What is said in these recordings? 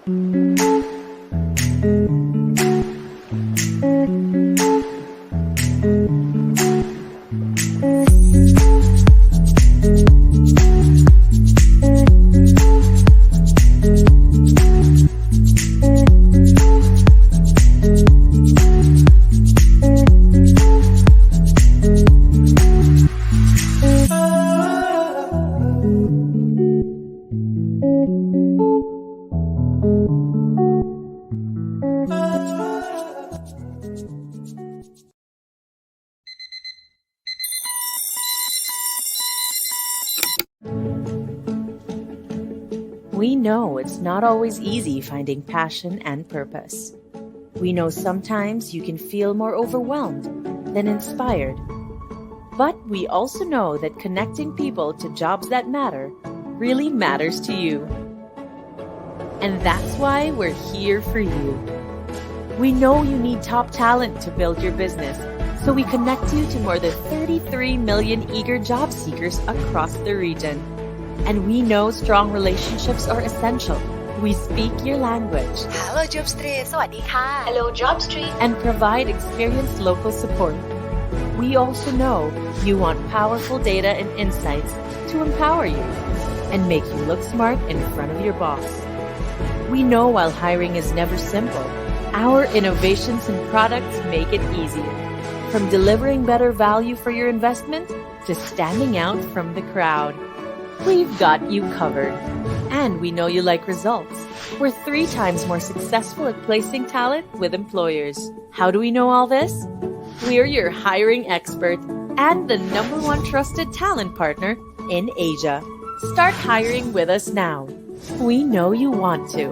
We know it's not always easy finding passion and purpose. We know sometimes you can feel more overwhelmed than inspired. But we also know that connecting people to jobs that matter really matters to you. And that's why we're here for you. We know you need top talent to build your business, so we connect you to more than 33 million eager job seekers across the region. And we know strong relationships are essential. We speak your language. Hello Job Street สวัสดีค่ะ Hello Job Street and provide experienced local support. We also know you want powerful data and insights to empower you and make you look smart in front of your boss. We know while hiring is never simple, our innovations and products make it easier. From delivering better value for your investment to standing out from the crowd. We've got you covered. And we know you like results. We're 3 times more successful at placing talent with employers. How do we know all this? We're your hiring expert and the #1 trusted talent partner in Asia. Start hiring with us now. We know you want to.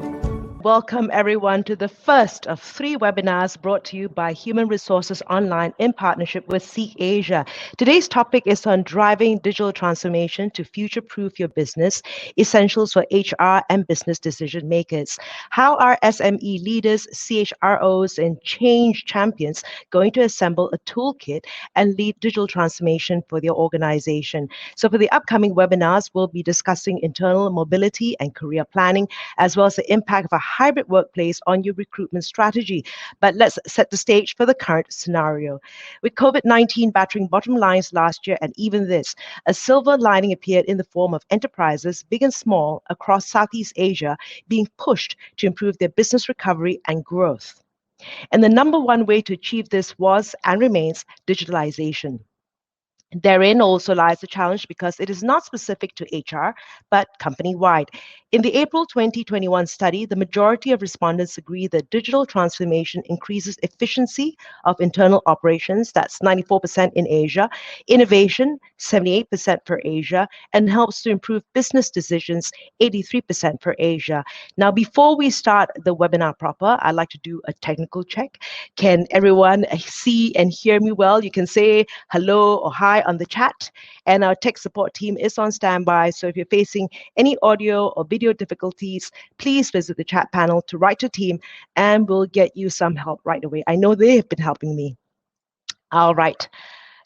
Welcome everyone to the first of 3 webinars brought to you by Human Resources Online in partnership with Seek Asia. Today's topic is on driving digital transformation to future-proof your business, essentials for HR and business decision makers. How are SME leaders, CHROs, and change champions going to assemble a toolkit and lead digital transformation for their organization? So for the upcoming webinars, we'll be discussing internal mobility and career planning, as well as the impact of a hybrid workplace on your recruitment strategy. But let's set the stage for the current scenario. With COVID-19 battering bottom lines last year and even this, a silver lining appeared in the form of enterprises, big and small, across Southeast Asia being pushed to improve their business recovery and growth. And the #1 way to achieve this was and remains digitalization. Therein also lies the challenge because it is not specific to HR, but company-wide. In the April 2021 study, the majority of respondents agree that digital transformation increases efficiency of internal operations, that's 94% in Asia, innovation, 78% for Asia, and helps to improve business decisions, 83% for Asia. Now, before we start the webinar proper, I'd like to do a technical check. Can everyone see and hear me well? You can say hello or hi on the chat, and our tech support team is on standby. So if you're facing any audio or video difficulties, please visit the chat panel to write to team and we'll get you some help right away. I know they have been helping me. All right,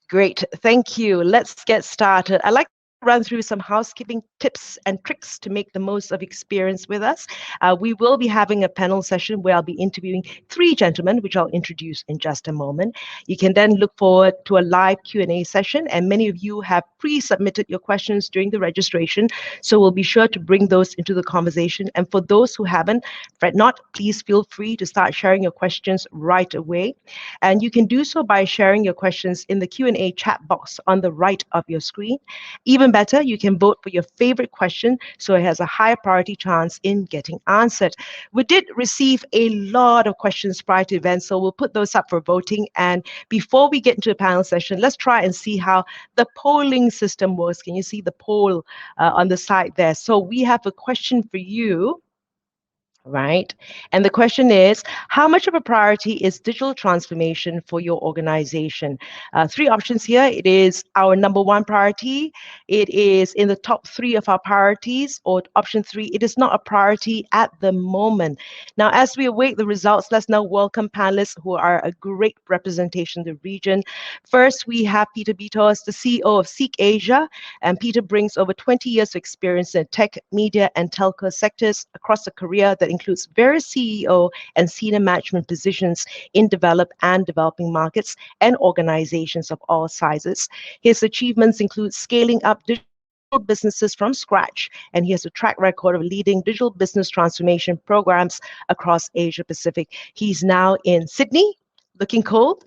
great, thank you. Let's get started. I'd like run through some housekeeping tips and tricks to make the most of experience with us. We will be having a panel session where I'll be interviewing 3 gentlemen, which I'll introduce in just a moment. You can then look forward to a live Q&A session, and many of you have pre-submitted your questions during the registration, so we'll be sure to bring those into the conversation. And for those who haven't, fret not, please feel free to start sharing your questions right away. And you can do so by sharing your questions in the Q&A chat box on the right of your screen. Even better, you can vote for your favorite question so it has a higher priority chance in getting answered. We did receive a lot of questions prior to events, so we'll put those up for voting. And before we get into the panel session, let's try and see how the polling system works. Can you see the poll on the side there? So we have a question for you. Right? And the question is, how much of a priority is digital transformation for your organization? 3 options here. It is our #1 priority. It is in the top 3 of our priorities, or option 3, it is not a priority at the moment. Now, as we await the results, let's now welcome panelists who are a great representation of the region. First, we have Peter Bitos, the CEO of Seek Asia, and Peter brings over 20 years of experience in tech, media, and telco sectors across a career that includes various CEO and senior management positions in developed and developing markets and organizations of all sizes. His achievements include scaling up digital businesses from scratch, and he has a track record of leading digital business transformation programs across Asia Pacific. He's now in Sydney, looking cold.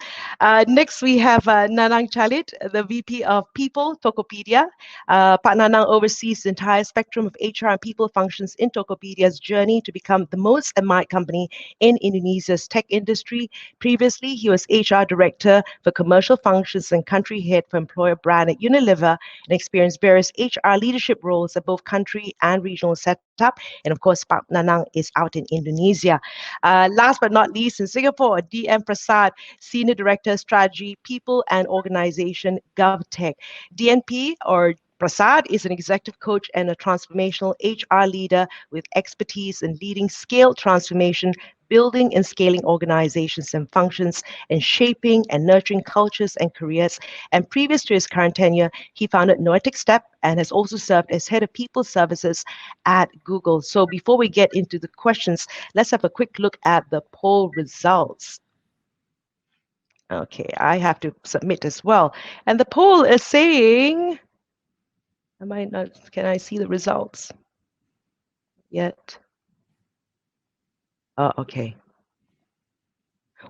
Next, we have Nanang Chalit, the VP of People, Tokopedia. Pak Nanang oversees the entire spectrum of HR and people functions in Tokopedia's journey to become the most admired company in Indonesia's tech industry. Previously, he was HR Director for Commercial Functions and Country Head for Employer Brand at Unilever and experienced various HR leadership roles at both country and regional setup. And of course, Pak Nanang is out in Indonesia. Last but not least, in Singapore, DM Prasad, Senior Director, Strategy, People and Organization, GovTech. DNP or Prasad is an executive coach and a transformational HR leader with expertise in leading scale transformation, building and scaling organizations and functions, and shaping and nurturing cultures and careers. And previous to his current tenure, he founded Noetic Step and has also served as head of people services at Google. So before we get into the questions, let's have a quick look at the poll results. Okay, I have to submit as well. And the poll is saying, can I see the results yet? Oh, okay.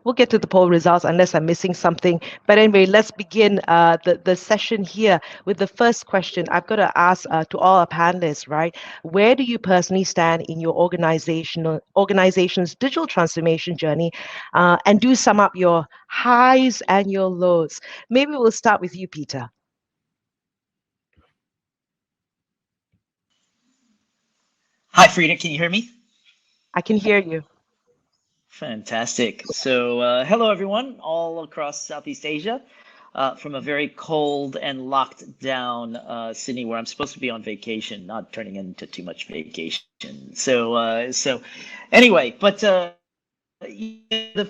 We'll get to the poll results unless I'm missing something. But anyway, let's begin the session here with the first question. I've got to ask to all our panelists, right? Where do you personally stand in your organization's digital transformation journey? And do sum up your highs and your lows. Maybe we'll start with you, Peter. Hi, Frida. Can you hear me? I can hear you. Fantastic. So hello, everyone, all across Southeast Asia, from a very cold and locked down Sydney, where I'm supposed to be on vacation, not turning into too much vacation. So anyway, but the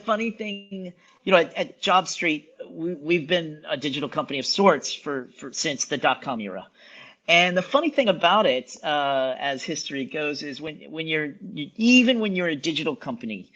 funny thing, at Job Street, we've been a digital company of sorts for since the dot-com era. And the funny thing about it, as history goes, is even when you're a digital company,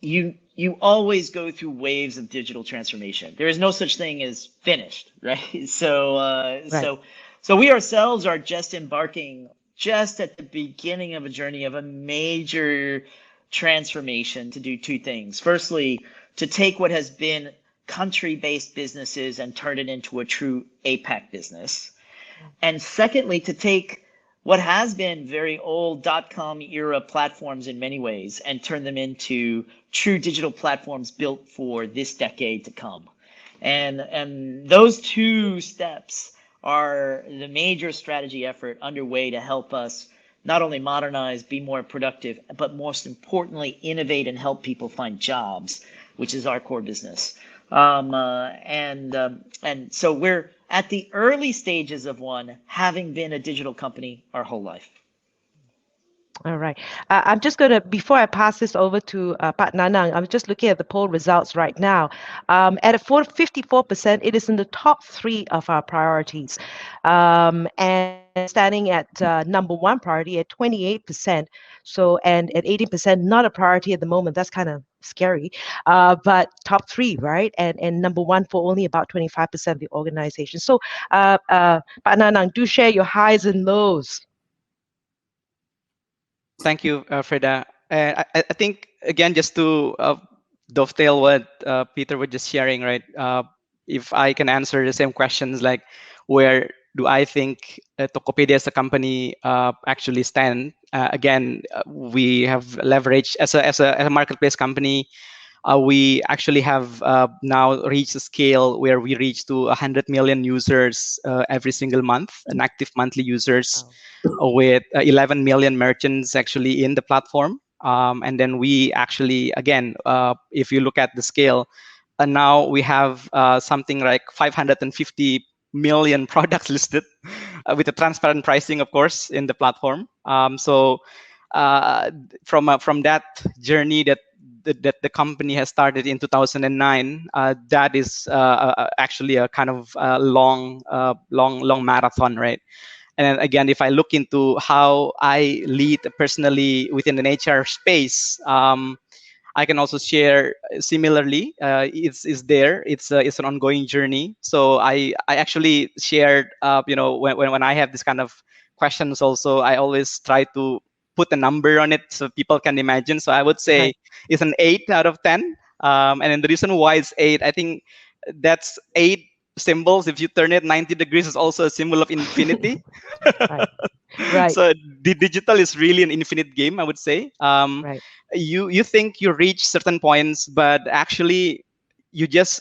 you always go through waves of digital transformation. There is no such thing as finished, right? So we ourselves are just embarking just at the beginning of a journey of a major transformation to do two things. Firstly, to take what has been country-based businesses and turn it into a true APAC business. And secondly, to take what has been very old dot-com era platforms in many ways and turn them into true digital platforms built for this decade to come. And those two steps are the major strategy effort underway to help us not only modernize, be more productive, but most importantly, innovate and help people find jobs, which is our core business. And so we're at the early stages of one, having been a digital company our whole life. All right. I'm just going to, before I pass this over to Pat Nanang, I'm just looking at the poll results right now. At a 54%, it is in the top 3 of our priorities. And standing at number 1 priority at 28%. So, and at 18%, not a priority at the moment. That's kind of scary. But top 3, right? And number 1 for only about 25% of the organization. So, Pat Nanang, do share your highs and lows. Thank you, Frida. And I think, again, just to dovetail what Peter was just sharing, right? If I can answer the same questions, like where do I think Tokopedia as a company actually stand? Again, we have leveraged as a marketplace company. We actually have now reached a scale where we reach to 100 million users every single month, and active monthly users. With 11 million merchants actually in the platform. And then we actually, again, if you look at the scale, now we have something like 550 million products listed with a transparent pricing, of course, in the platform. So from that journey that the company has started in 2009, that is actually a kind of long marathon, right? And then again, if I look into how I lead personally within an HR space, I can also share similarly. It's there. It's an ongoing journey. So I actually shared. When I have this kind of questions, also I always try to put a number on it so people can imagine. So I would say Right. it's an 8 out of 10. And then the reason why it's 8, I think that's 8 symbols. If you turn it 90 degrees, is also a symbol of infinity. Right. Right. So the digital is really an infinite game, I would say. Right. You think you reach certain points, but actually you just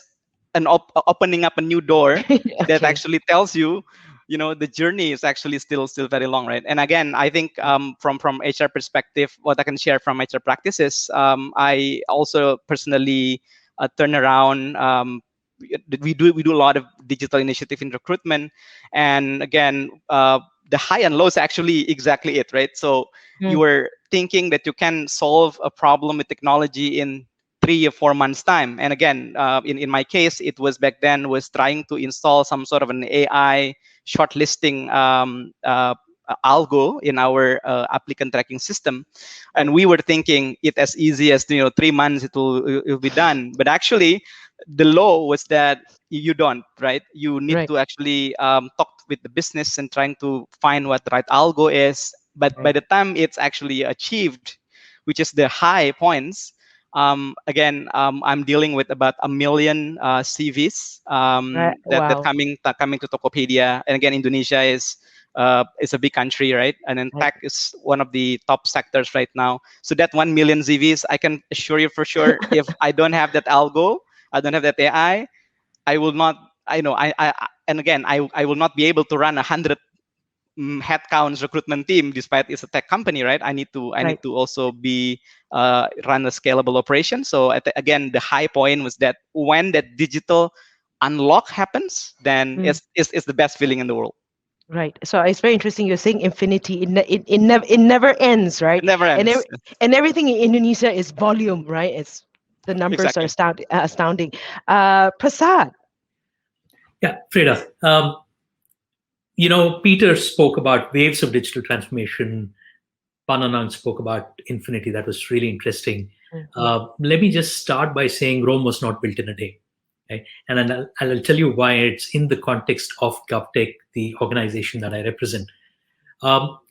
opening up a new door that Okay. actually tells you, the journey is actually still very long, right? And again, I think from HR perspective, what I can share from HR practices, I also personally turn around. We do a lot of digital initiative in recruitment, and again, the high and low is actually exactly it, right? So you Mm. were thinking that you can solve a problem with technology in 3 or 4 months time. And again, in my case, it was back then was trying to install some sort of an AI shortlisting algo in our applicant tracking system, and Right. we were thinking it as easy as 3 months it will be done. But actually, the law was that you don't, right? You need Right. to actually talk with the business and trying to find what the right algo is. But by Right. the time it's actually achieved, which is the high points, again, I'm dealing with about 1 million CVs Right. that Wow. coming to Tokopedia. And again, Indonesia is a big country, right? And then Right. tech is one of the top sectors right now. So that 1 million CVs, I can assure you for sure, if I don't have that algo, I don't have that I will not. I know. And again, I will not be able to run 100 headcounts recruitment team, despite it's a tech company, right? I need Right. to also be run a scalable operation. So again, the high point was that when that digital unlock happens, then Mm. it's the best feeling in the world. Right. So it's very interesting. You're saying infinity. It never ends, It right? never And ends. everything in Indonesia is volume, right? It's the numbers are Exactly. astounding. Prasad. Yeah, Freda. Peter spoke about waves of digital transformation. Pananang spoke about infinity. That was really interesting. Mhm. Let me just start by saying Rome was not built in a day. Okay? And then I'll tell you why it's in the context of GovTech, the organization that I represent.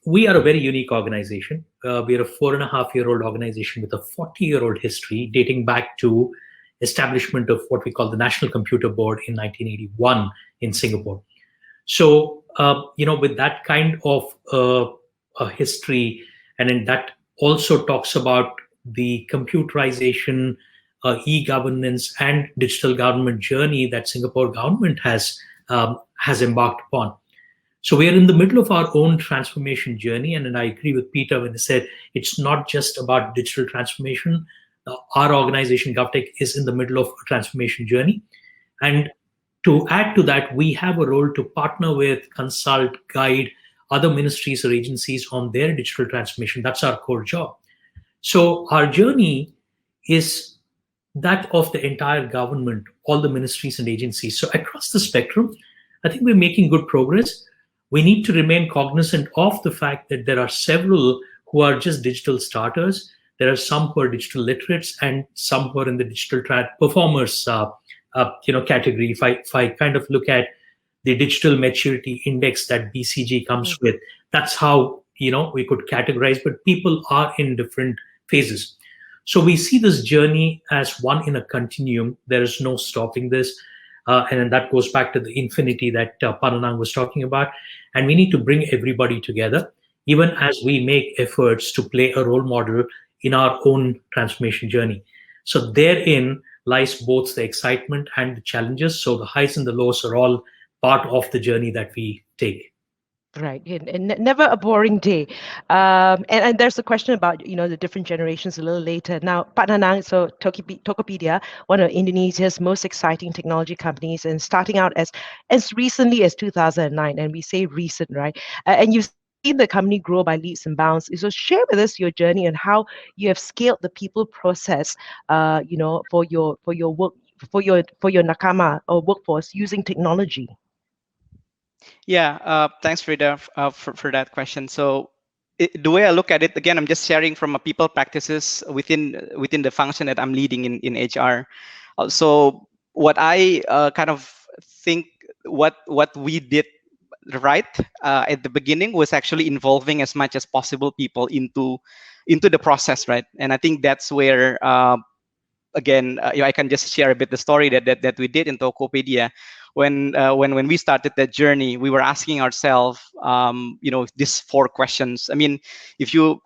We are a very unique organization. We are a 4.5-year-old organization with a 40-year-old history dating back to establishment of what we call the National Computer Board in 1981 in Singapore. So, with that kind of a history, and then that also talks about the computerization, e-governance, and digital government journey that Singapore government has embarked upon. So we are in the middle of our own transformation journey, and I agree with Peter when he said it's not just about digital transformation. Our organization, GovTech, is in the middle of a transformation journey, and to add to that, we have a role to partner with, consult, guide other ministries or agencies on their digital transformation. That's our core job. So our journey is that of the entire government, all the ministries and agencies. So across the spectrum, I think we're making good progress. We need to remain cognizant of the fact that there are several who are just digital starters. There are some who are digital literates and some who are in the digital performers category. If I kind of look at the digital maturity index that BCG comes with, that's how we could categorize. But people are in different phases. So we see this journey as one in a continuum. There is no stopping this. And then that goes back to the infinity that Pananang was talking about. And we need to bring everybody together, even as we make efforts to play a role model in our own transformation journey. So therein lies both the excitement and the challenges. So the highs and the lows are all part of the journey that we take. Right, and never a boring day. And there's a question about the different generations a little later. Now, Pak Nanang, so Tokopedia, one of Indonesia's most exciting technology companies, and starting out as recently as 2009, and we say recent, right? And you've seen the company grow by leaps and bounds. So share with us your journey and how you have scaled the people process, for your work, for your nakama or workforce using technology. Yeah, thanks, Frida, for that question. So the way I look at it, again, I'm just sharing from a people practices within the function that I'm leading in HR. So what I kind of think what we did right at the beginning was actually involving as much as possible people into the process, right? And I think that's where again, I can just share a bit the story that we did in Tokopedia. When we started that journey, we were asking ourselves, these four questions. I mean, if you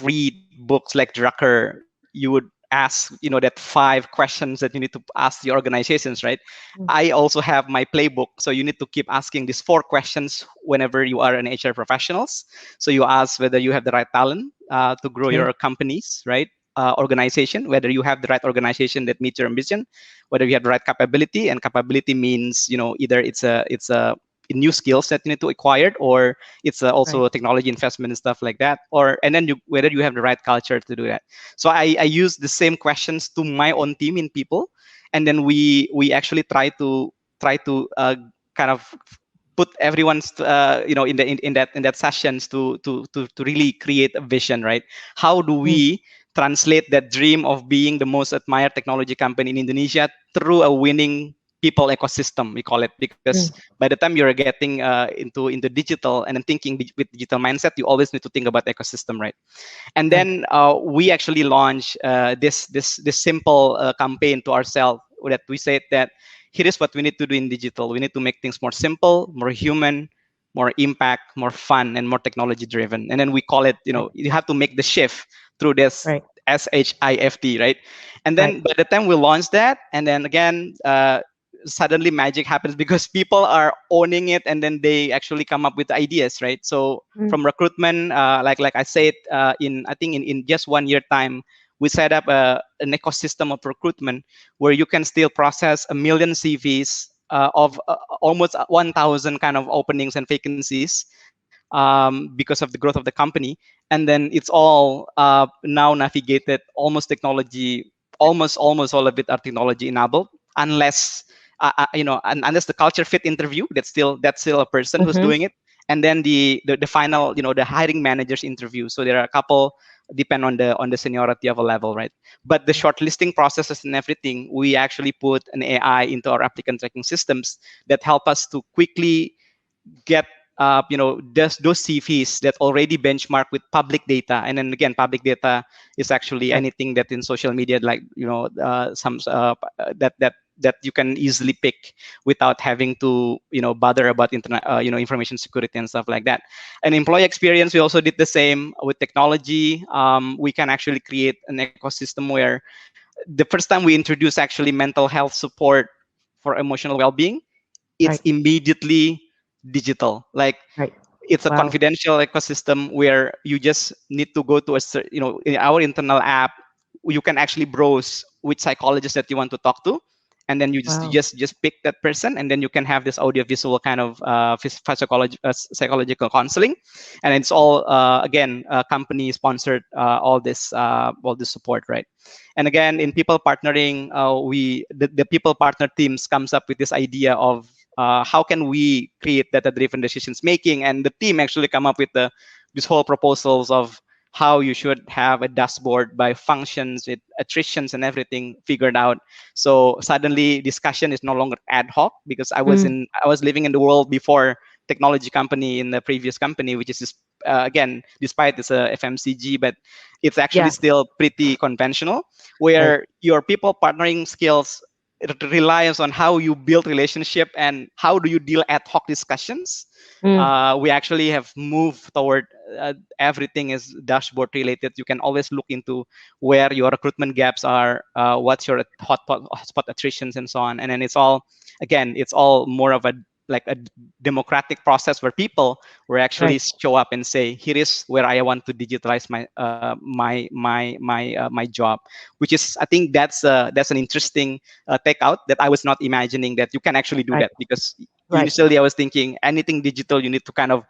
read books like Drucker, you would ask, that five questions that you need to ask the organizations, right? Mm. I also have my playbook, so you need to keep asking these four questions whenever you are an HR professionals. So you ask whether you have the right talent to grow Okay. your companies, right? Organization, whether you have the right organization that meets your ambition, whether you have the right capability, and capability means either it's a new skills that you need to acquire, or it's Right. also a technology investment and stuff like that, or and then whether you have the right culture to do that. So I use the same questions to my own team in people, and then we actually try to kind of put everyone's in that sessions to really create a vision, right? How do Mm. we translate that dream of being the most admired technology company in Indonesia through a winning people ecosystem, we call it, because Mm. by the time you're getting into digital and then thinking with digital mindset, you always need to think about ecosystem, right? And Right. then we actually launched this simple campaign to ourselves, that we said that here is what we need to do in digital. We need to make things more simple, more human, more impact, more fun, and more technology driven. And then we call it, Right. you have to make the shift through this Right. SHIFT, right? And Right. then by the time we launch that, and then again, suddenly magic happens because people are owning it, and then they actually come up with ideas, right? So Mm. from recruitment, like I said, in I think in just 1 year time, we set up an ecosystem of recruitment where you can still process 1 million CVs of almost 1,000 kind of openings and vacancies because of the growth of the company. And then it's all now navigated almost technology, almost all of it are technology enabled, unless unless the culture fit interview, that's still a person who's Mm-hmm. doing it. And then the final, the hiring managers interview. So there are a couple, depend on the seniority of a level, right? But the shortlisting processes and everything, we actually put an AI into our applicant tracking systems that help us to quickly get those CVs that already benchmark with public data. And then again, public data is actually Right. anything that in social media, like some that you can easily pick without having to bother about internet information security and stuff like that. And employee experience, we also did the same with technology. We can actually create an ecosystem where the first time we introduce actually mental health support for emotional well-being, it's Right. immediately digital. Like Right. it's a Wow. confidential ecosystem where you just need to go to in our internal app, you can actually browse which psychologist that you want to talk to, and then you just Wow. just just pick that person, and then you can have this audio visual kind of psychological counseling. And it's all again company sponsored, all this support, right? And again, in people partnering, the people partner teams comes up with this idea of how can we create data-driven decisions making, and the team actually come up with this whole proposals of how you should have a dashboard by functions with attritions and everything figured out. So suddenly discussion is no longer ad hoc, because Mm. I was living in the world before technology company in the previous company, which is again, despite it's a FMCG, but it's actually Yeah. still pretty conventional, Right. where your people partnering skills, it relies on how you build relationship and how do you deal ad hoc discussions. Mm. We actually have moved toward everything is dashboard related. You can always look into where your recruitment gaps are, what's your hotspot attritions and so on. And then it's all more of a like a democratic process where people will actually Right. show up and say, here is where I want to digitalize my job, which is, I think that's an interesting take out that I was not imagining that you can actually do Right. that. Because Right. initially I was thinking anything digital, you need to kind of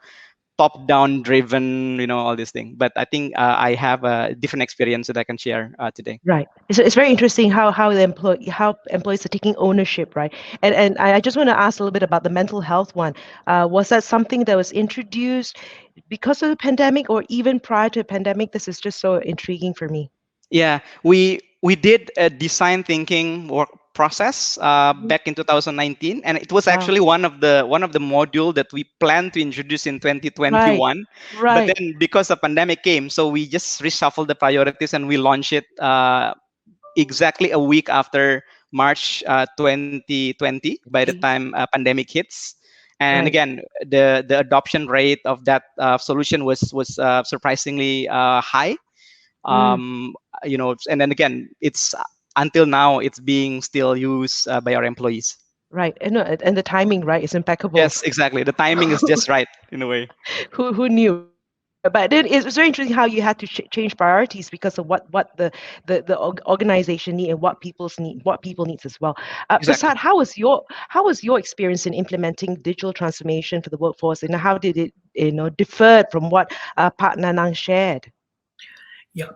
top-down driven, all these things. But I think I have a different experience that I can share today. Right. It's very interesting how employees are taking ownership, right? And I just want to ask a little bit about the mental health one. Was that something that was introduced because of the pandemic, or even prior to the pandemic? This is just so intriguing for me. Yeah, we did a design thinking work process back in 2019, and it was Wow. actually one of the module that we planned to introduce in 2021. But Right. then because the pandemic came, so we just reshuffled the priorities and we launched it exactly a week after March 2020. By the time pandemic hits. And Right. again, the adoption rate of that solution was surprisingly high. And then again, it's until now it's being still used by our employees. Right. And the timing, right, is impeccable. Yes, exactly. The timing is just right in a way. Who knew? But then it's very interesting how you had to change priorities because of what the organization need and what people needs as well. Exactly. Prasad, how was your experience in implementing digital transformation for the workforce, and how did it differ from what Partner Nang shared? Yeah,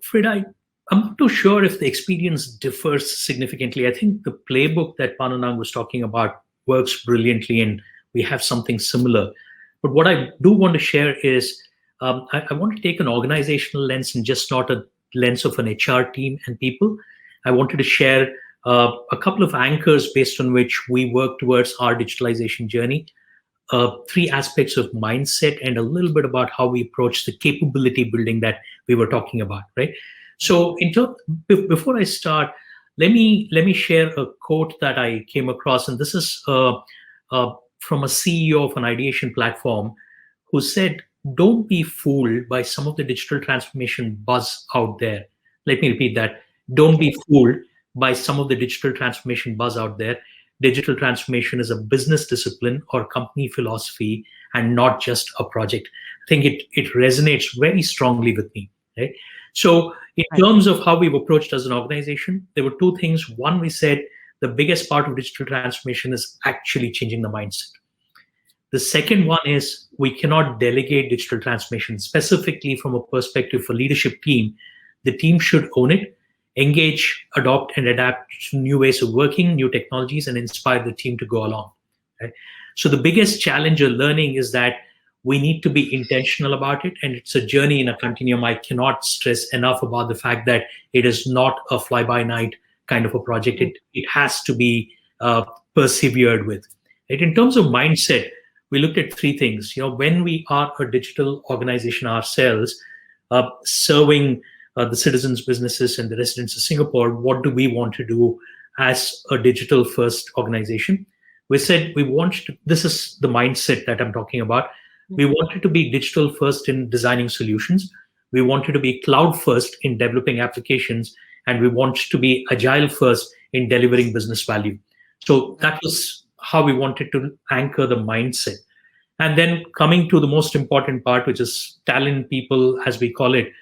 Fred, I'm not too sure if the experience differs significantly. I think the playbook that Pananang was talking about works brilliantly, and we have something similar. But what I do want to share is I want to take an organizational lens and just not a lens of an HR team and people. I wanted to share a couple of anchors based on which we work towards our digitalization journey. 3 aspects of mindset and a little bit about how we approach the capability building that we were talking about, right? So before I start, let me share a quote that I came across, and this is from a CEO of an ideation platform who said, "Don't be fooled by some of the digital transformation buzz out there." Let me repeat that. Don't be fooled by some of the digital transformation buzz out there. Digital transformation is a business discipline or company philosophy and not just a project. I think it resonates very strongly with me, right? So in terms of how we've approached as an organization, there were 2 things. One, we said the biggest part of digital transformation is actually changing the mindset. The second one is we cannot delegate digital transformation, specifically from a perspective for leadership team. The team should own it, engage, adopt, and adapt to new ways of working, new technologies, and inspire the team to go along. Right? So the biggest challenge or learning is that we need to be intentional about it, and it's a journey in a continuum. I cannot stress enough about the fact that it is not a fly-by-night kind of a project. It has to be persevered with. Right? In terms of mindset, we looked at 3 things. When we are a digital organization ourselves, serving the citizens, businesses, and the residents of Singapore, what do we want to do as a digital-first organization? We said this is the mindset that I'm talking about. We wanted to be digital-first in designing solutions. We wanted to be cloud-first in developing applications, and we wanted to be agile-first in delivering business value. So that was how we wanted to anchor the mindset. And then coming to the most important part, which is talent people, as we call it,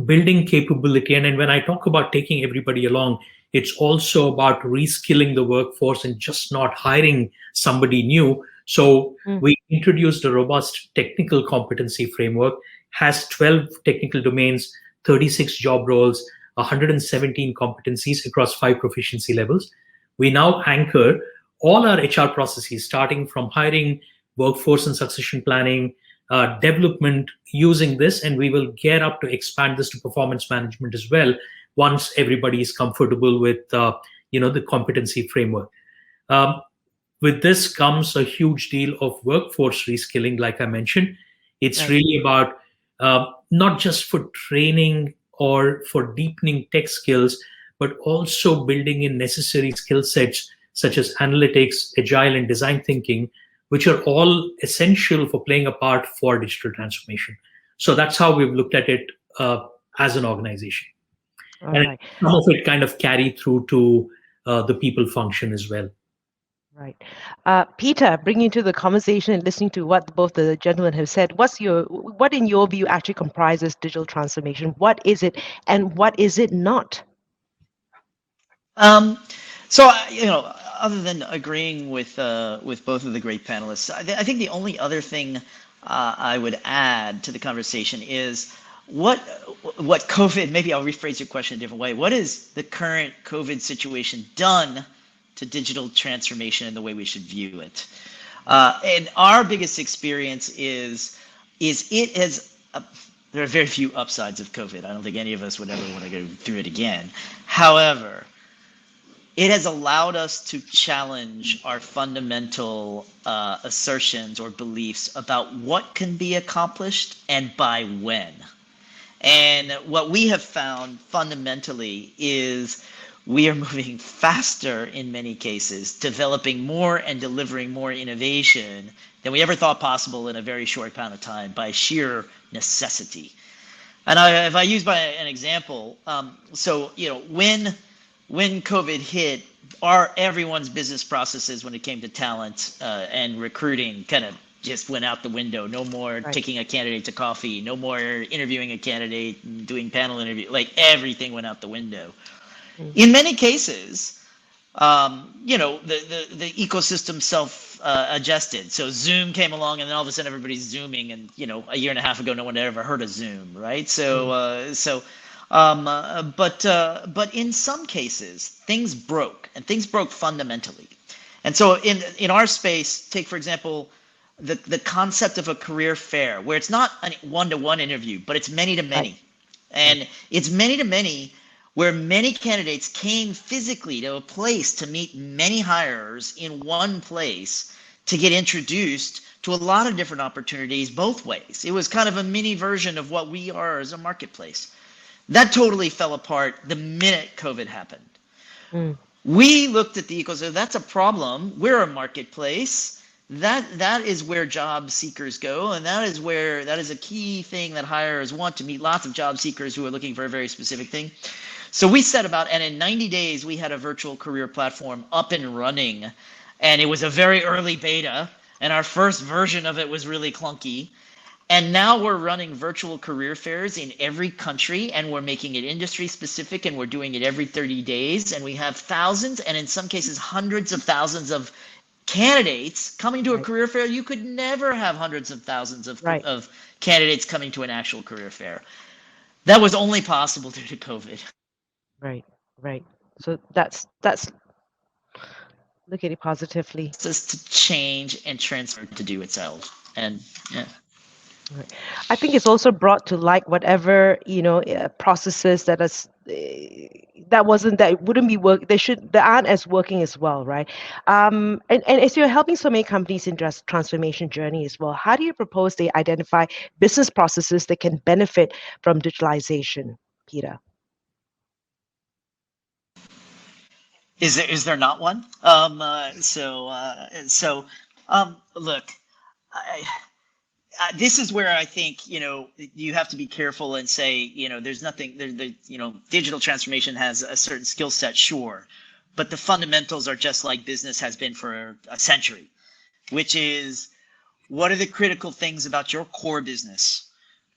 building capability. And then when I talk about taking everybody along, it's also about reskilling the workforce and just not hiring somebody new. So we introduced a robust technical competency framework, has 12 technical domains, 36 job roles, 117 competencies across 5 proficiency levels. We now anchor all our HR processes, starting from hiring, workforce and succession planning, development, using this, and we will gear up to expand this to performance management as well once everybody is comfortable with the competency framework. With this comes a huge deal of workforce reskilling, like I mentioned. It's really about not just for training or for deepening tech skills, but also building in necessary skill sets such as analytics, agile, and design thinking, which are all essential for playing a part for digital transformation. So that's how we've looked at it as an organization. And some of it kind of carry through to the people function as well. Right. Peter, bringing you to the conversation and listening to what both the gentlemen have said, what in your view actually comprises digital transformation? What is it and what is it not? So, other than agreeing with both of the great panelists, I think the only other thing I would add to the conversation is what COVID. Maybe I'll rephrase your question a different way. What has the current COVID situation done to digital transformation and the way we should view it? And our biggest experience is it has. There are very few upsides of COVID. I don't think any of us would ever want to go through it again. However, it has allowed us to challenge our fundamental assertions or beliefs about what can be accomplished and by when. And what we have found fundamentally is we are moving faster in many cases, developing more and delivering more innovation than we ever thought possible in a very short amount of time by sheer necessity. And if I use by an example, so when COVID hit, everyone's business processes when it came to talent and recruiting kind of just went out the window. No more taking a candidate to coffee, no more interviewing a candidate and doing panel interview, like everything went out the window. In many cases, the ecosystem self-adjusted. So Zoom came along, and then all of a sudden everybody's Zooming, and a year and a half ago, no one had ever heard of Zoom, right? But in some cases, things broke, and things broke fundamentally. And so in our space, take for example the concept of a career fair, where it's not a one-to-one interview, but it's many-to-many, and it's many-to-many. Where many candidates came physically to a place to meet many hirers in one place to get introduced to a lot of different opportunities both ways. It was kind of a mini version of what we are as a marketplace. That totally fell apart the minute COVID happened. We looked at the ecosystem. That's a problem. We're a marketplace. That is where job seekers go, and that is a key thing that hirers want, to meet lots of job seekers who are looking for a very specific thing. So we set about, and in 90 days, we had a virtual career platform up and running, and it was a very early beta, and our first version of it was really clunky. And now we're running virtual career fairs in every country, and we're making it industry specific, and we're doing it every 30 days, and we have thousands, and in some cases, hundreds of thousands of candidates coming to a career fair. You could never have hundreds of thousands of candidates coming to an actual career fair. That was only possible due to COVID. Right. So that's look at it positively. Just to change and transfer to do itself, and yeah. Right. I think it's also brought to light whatever processes that wouldn't be work. They aren't as working as well, right? And as you're helping so many companies in this transformation journey as well, how do you propose they identify business processes that can benefit from digitalization, Peter? Is there not one? Look, this is where I think you have to be careful and say there's nothing. Digital transformation has a certain skill set, sure, but the fundamentals are just like business has been for a century, which is what are the critical things about your core business?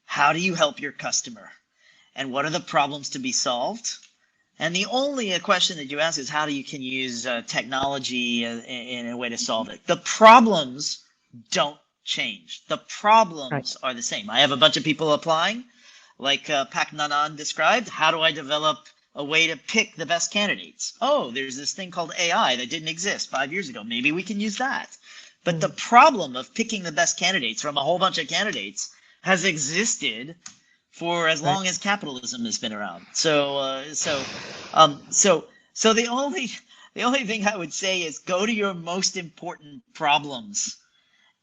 How do you help your customer? And what are the problems to be solved? And the only question that you ask is how can you use technology in a way to solve it? The problems don't change. The problems are the same. I have a bunch of people applying, like Pak Nanan described. How do I develop a way to pick the best candidates? Oh, there's this thing called AI that didn't exist 5 years ago. Maybe we can use that. But the problem of picking the best candidates from a whole bunch of candidates has existed for as long as capitalism has been around. So the only thing I would say is go to your most important problems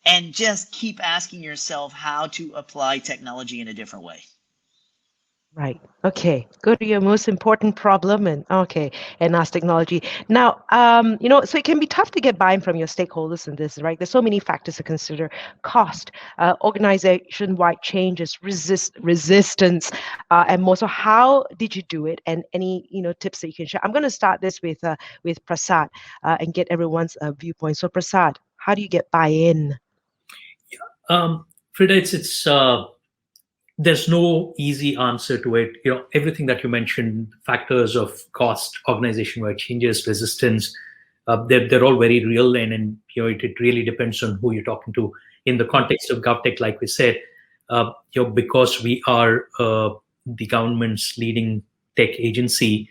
and just keep asking yourself how to apply technology in a different way. Right. Okay. Go to your most important problem and ask technology. Now, so it can be tough to get buy-in from your stakeholders in this, right? There's so many factors to consider: cost, organization-wide changes, resistance, and more. So, how did you do it? And any tips that you can share? I'm going to start this with Prasad and get everyone's viewpoint. So, Prasad, how do you get buy-in? Frida, it's there's no easy answer to it. Everything that you mentioned, factors of cost, organization-wide changes, resistance, they're all very real, and it really depends on who you're talking to. In the context of GovTech, like we said, because we are the government's leading tech agency,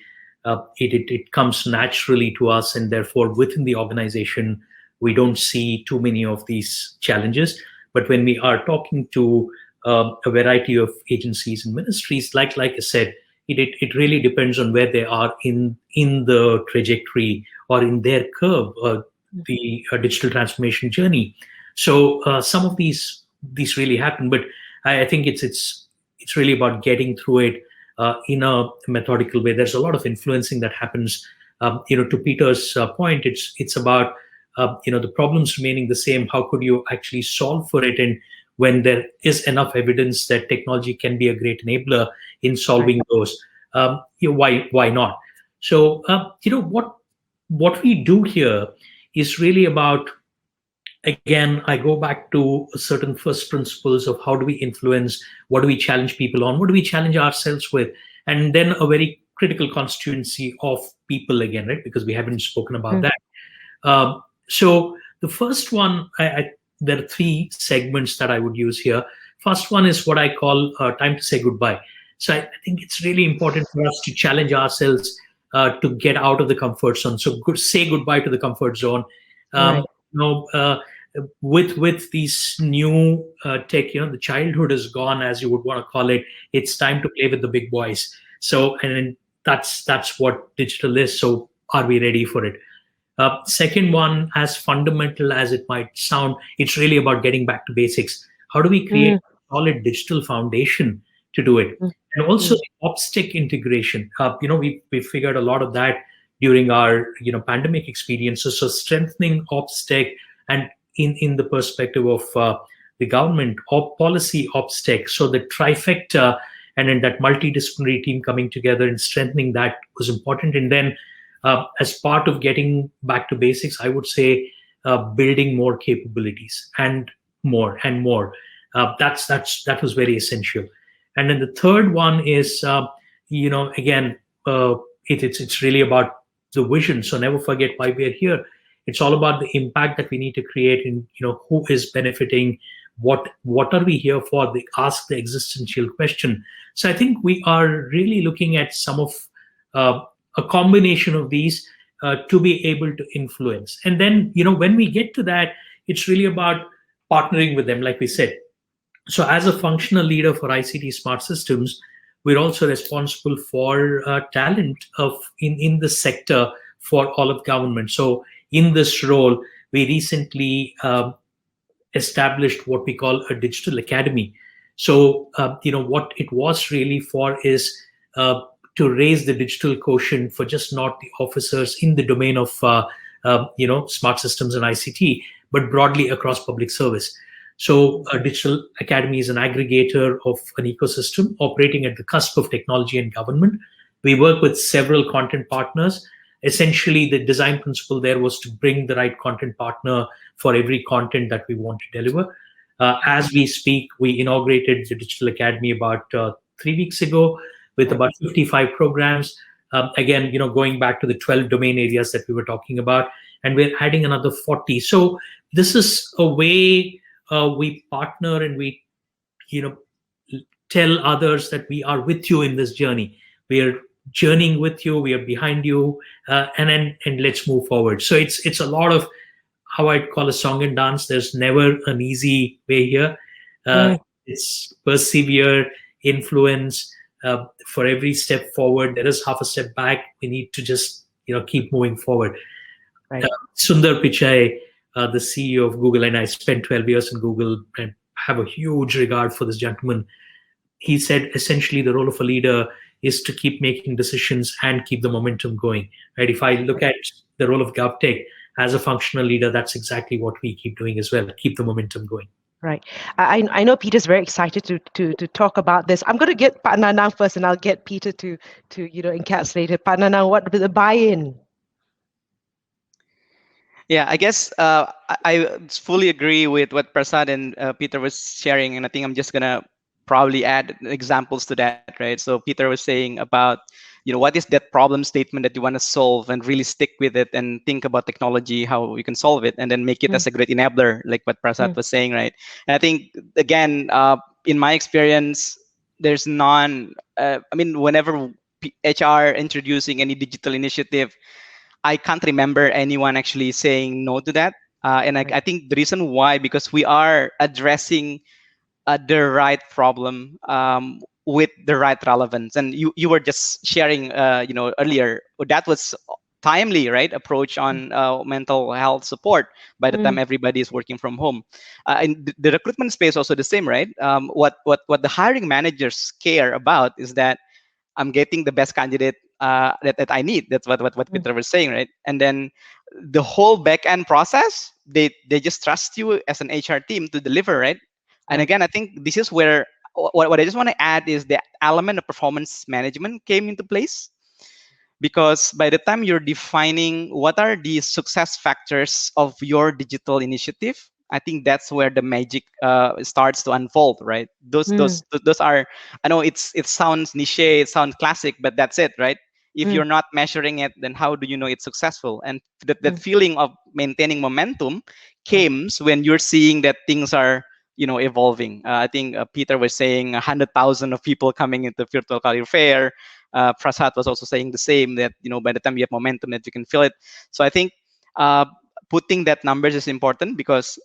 it comes naturally to us, and therefore within the organization, we don't see too many of these challenges. But when we are talking to a variety of agencies and ministries, like I said, it really depends on where they are in the trajectory or in their curve, the digital transformation journey. So some of these really happen, but I think it's really about getting through it in a methodical way. There's a lot of influencing that happens. To Peter's point, it's about the problems remaining the same. How could you actually solve for it? And when there is enough evidence that technology can be a great enabler in solving those, why not? So what we do here is really about, again, I go back to certain first principles of how do we influence, what do we challenge people on, what do we challenge ourselves with, and then a very critical constituency of people again, right? Because we haven't spoken about that. So the first one, there are three segments that I would use here. First one is what I call time to say goodbye. So I think it's really important for us to challenge ourselves to get out of the comfort zone. So say goodbye to the comfort zone. With these new tech, the childhood is gone, as you would want to call it. It's time to play with the big boys. So, and that's what digital is. So are we ready for it? Second one, as fundamental as it might sound, it's really about getting back to basics. How do we create a solid digital foundation to do it? And also the OpsTech integration. We figured a lot of that during our pandemic experiences. So strengthening OpsTech, and in the perspective of the government, policy OpsTech. So the trifecta and then that multidisciplinary team coming together and strengthening that was important. And then as part of getting back to basics, I would say building more capabilities and more and more. That was very essential. And then the third one is, again, it's really about the vision. So never forget why we are here. It's all about the impact that we need to create, and who is benefiting. What are we here for? They ask the existential question. So I think we are really looking at some of a combination of these to be able to influence. And then when we get to that, it's really about partnering with them, like we said. So as a functional leader for ICT smart systems, we're also responsible for talent in the sector for all of government. So in this role, we recently established what we call a digital academy. So what it was really for is to raise the digital quotient for just not the officers in the domain of smart systems and ICT, but broadly across public service. So Digital Academy is an aggregator of an ecosystem operating at the cusp of technology and government. We work with several content partners. Essentially, the design principle there was to bring the right content partner for every content that we want to deliver. As we speak, we inaugurated the Digital Academy about 3 weeks ago with about 55 programs. Again, going back to the 12 domain areas that we were talking about, and we're adding another 40. So this is a way we partner, and we, tell others that we are with you in this journey. We are journeying with you. We are behind you, and let's move forward. So it's a lot of how I'd call a song and dance. There's never an easy way here. It's persevere, influence. For every step forward, there is half a step back. We need to just keep moving forward. Right. Sundar Pichai, the CEO of Google, and I spent 12 years in Google and have a huge regard for this gentleman. He said essentially the role of a leader is to keep making decisions and keep the momentum going. Right? If I look at the role of GovTech as a functional leader, that's exactly what we keep doing as well. Keep the momentum going. Right. I know Peter's very excited to talk about this. I'm going to get Pak Nanang first, and I'll get Peter to encapsulate it. Pak Nanang, what the buy-in? Yeah, I guess I fully agree with what Prasad and Peter was sharing, and I think I'm just gonna probably add examples to that, right? So Peter was saying about what is that problem statement that you want to solve, and really stick with it and think about technology, how you can solve it, and then make it as a great enabler, like what Prasad was saying, right? And I think, again, in my experience, there's none. I mean, whenever HR introducing any digital initiative, I can't remember anyone actually saying no to that. And I think the reason why, because we are addressing the right problem with the right relevance. And you were just sharing, earlier, that was timely, right, approach on mental health support by the time everybody is working from home. In the recruitment space, also the same, right? What the hiring managers care about is that I'm getting the best candidate that I need. That's what Peter was saying, right? And then the whole back end process, they just trust you as an HR team to deliver, right? And again, I think this is where what I just want to add is the element of performance management came into place. Because by the time you're defining what are the success factors of your digital initiative, I think that's where the magic starts to unfold, right? Those are, I know it sounds niche, it sounds classic, but that's it, right? If you're not measuring it, then how do you know it's successful? And that feeling of maintaining momentum comes when you're seeing that things are, evolving. I think Peter was saying 100,000 of people coming into virtual career fair. Prasad was also saying the same, that by the time you have momentum, that you can feel it. So I think putting that numbers is important, because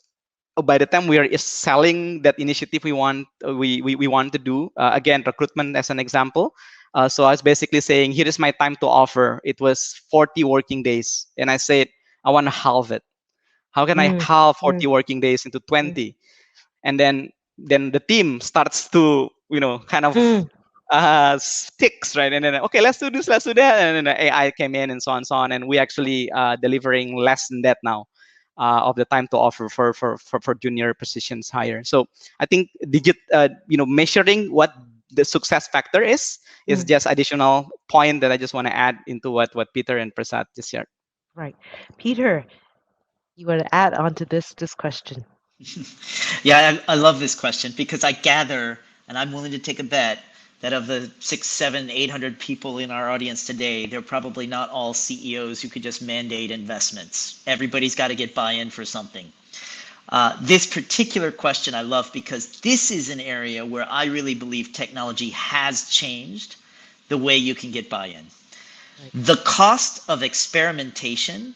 by the time we are selling that initiative we want to do, again, recruitment as an example. So I was basically saying, here is my time to offer. It was 40 working days, and I said, I want to halve it. How can I halve 40 working days into 20? And then the team starts to kind of sticks, right? And then, okay, let's do this, let's do that, and then the AI came in, and so on and so on, and we actually delivering less than that now of the time to offer for junior positions higher. So I think measuring what the success factor is just additional point that I just want to add into what Peter and Prasad just shared. Right. Peter, you want to add on to this question? Yeah, I love this question, because I gather, and I'm willing to take a bet, that of the 600, 700, 800 people in our audience today, they're probably not all CEOs who could just mandate investments. Everybody's got to get buy-in for something. This particular question I love, because this is an area where I really believe technology has changed the way you can get buy-in. The cost of experimentation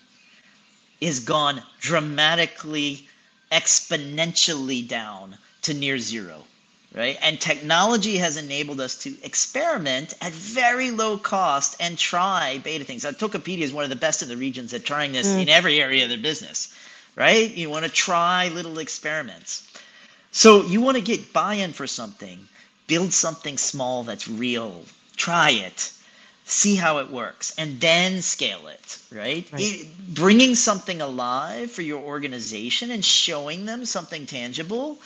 is gone dramatically, exponentially down to near zero, right? And technology has enabled us to experiment at very low cost and try beta things. Tokopedia is one of the best in the regions at trying this in every area of their business, right? You want to try little experiments. So you want to get buy-in for something, build something small that's real, try it, see how it works, and then scale it, right? Bringing something alive for your organization and showing them something tangible